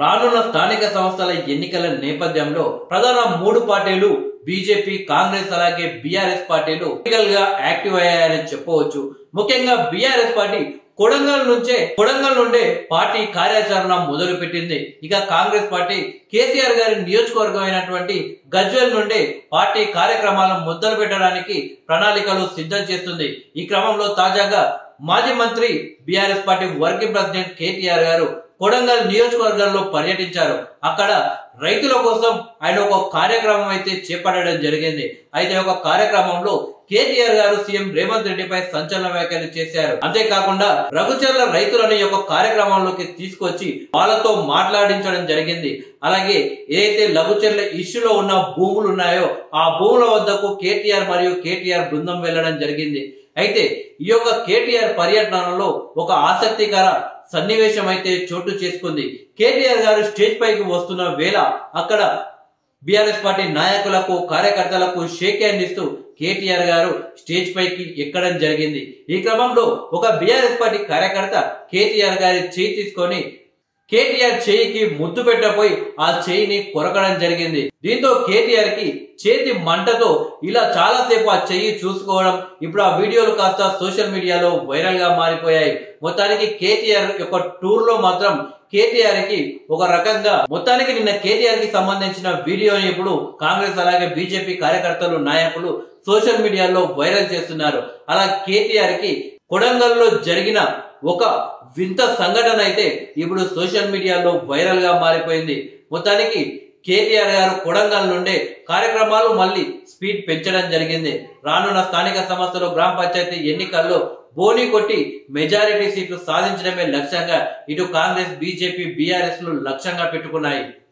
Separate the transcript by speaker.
Speaker 1: రానున్న స్థానిక సంస్థల ఎన్నికల నేపథ్యంలో ప్రధాన మూడు పార్టీలు బీజేపీ, కాంగ్రెస్ అలాగే బీఆర్ఎస్ పార్టీలు పొలిటికల్ గా యాక్టివ్ అయ్యాయని చెప్పవచ్చు. ముఖ్యంగా బీఆర్ఎస్ పార్టీ కొడంగల్ నుండే పార్టీ కార్యాచరణ మొదలు పెట్టింది. ఇక కాంగ్రెస్ పార్టీ కేసీఆర్ గారి నియోజకవర్గం అయినటువంటి గజ్వేల్ నుండి పార్టీ కార్యక్రమాలను మొదలు పెట్టడానికి ప్రణాళికలు సిద్ధం చేస్తుంది. ఈ క్రమంలో తాజాగా మాజీ మంత్రి BRS party working president KTR గారు కొడంగల్ నియోజకవర్గంలో పర్యటించారు. అక్కడ రైతుల కోసం ఆయన ఒక కార్యక్రమం అయితే చేపట్టడం జరిగింది. అయితే ఒక కార్యక్రమంలో కేటీఆర్ గారు సీఎం రేవంత్ రెడ్డిపై సంచలన వ్యాఖ్యలు చేశారు. అంతేకాకుండా రఘుచర్ల రైతులను ఈ యొక్క కార్యక్రమంలోకి తీసుకొచ్చి వాళ్ళతో మాట్లాడించడం జరిగింది. అలాగే ఏదైతే లఘుచర్ల ఇష్యూలో ఉన్న భూములు ఉన్నాయో ఆ భూముల వద్దకు కేటీఆర్ మరియు కేటీఆర్ బృందం వెళ్లడం జరిగింది. అయితే ఈ యొక్క కేటీఆర్ పర్యటనలో ఒక ఆసక్తికర సన్నివేశం అయితే చోటు చేసుకుంది. కేటీఆర్ గారు స్టేజ్ పైకి వస్తున్న వేళ అక్కడ బీఆర్ఎస్ పార్టీ నాయకులకు, కార్యకర్తలకు షేక్ హ్యాండ్ ఇస్తూ కేటీఆర్ గారు స్టేజ్ పైకి ఎక్కడం జరిగింది. ఈ క్రమంలో ఒక బీఆర్ఎస్ పార్టీ కార్యకర్త కేటీఆర్ గారి చేయి తీసుకొని కేటీఆర్ చేయికి ముద్దు పెట్టబోయి ఆ చేయిని కొరకడం జరిగింది. దీంతో కేటీఆర్ కి చేతి మంటతో ఇలా చాలాసేపు ఆ చెయ్యి చూసుకోవడం, ఇప్పుడు ఆ వీడియోలు కాస్త సోషల్ మీడియాలో వైరల్ గా మారిపోయాయి. మొత్తానికి కేటీఆర్ యొక్క టూర్ లో మాత్రం కేటీఆర్ కి ఒక రకంగా మొత్తానికి నిన్న కేటీఆర్ కి సంబంధించిన వీడియోని ఇప్పుడు కాంగ్రెస్ అలాగే బీజేపీ కార్యకర్తలు, నాయకులు సోషల్ మీడియాలో వైరల్ చేస్తున్నారు. అలా కేటీఆర్ కి కొడంగల్లో జరిగిన ఒక వింత సంఘటన అయితే ఇప్పుడు సోషల్ మీడియాలో వైరల్ గా మారిపోయింది. మొత్తానికి కేటీఆర్ గారు కొడంగల్ నుండే కార్యక్రమాలు మళ్ళీ స్పీడ్ పెంచడం జరిగింది. రానున్న స్థానిక సంస్థలు, గ్రామ పంచాయతీ ఎన్నికల్లో బోని కొట్టి మెజారిటీ సీట్లు సాధించడమే లక్ష్యంగా ఇటు కాంగ్రెస్, బీజేపీ, బీఆర్ఎస్ లు లక్ష్యంగా పెట్టుకున్నాయి.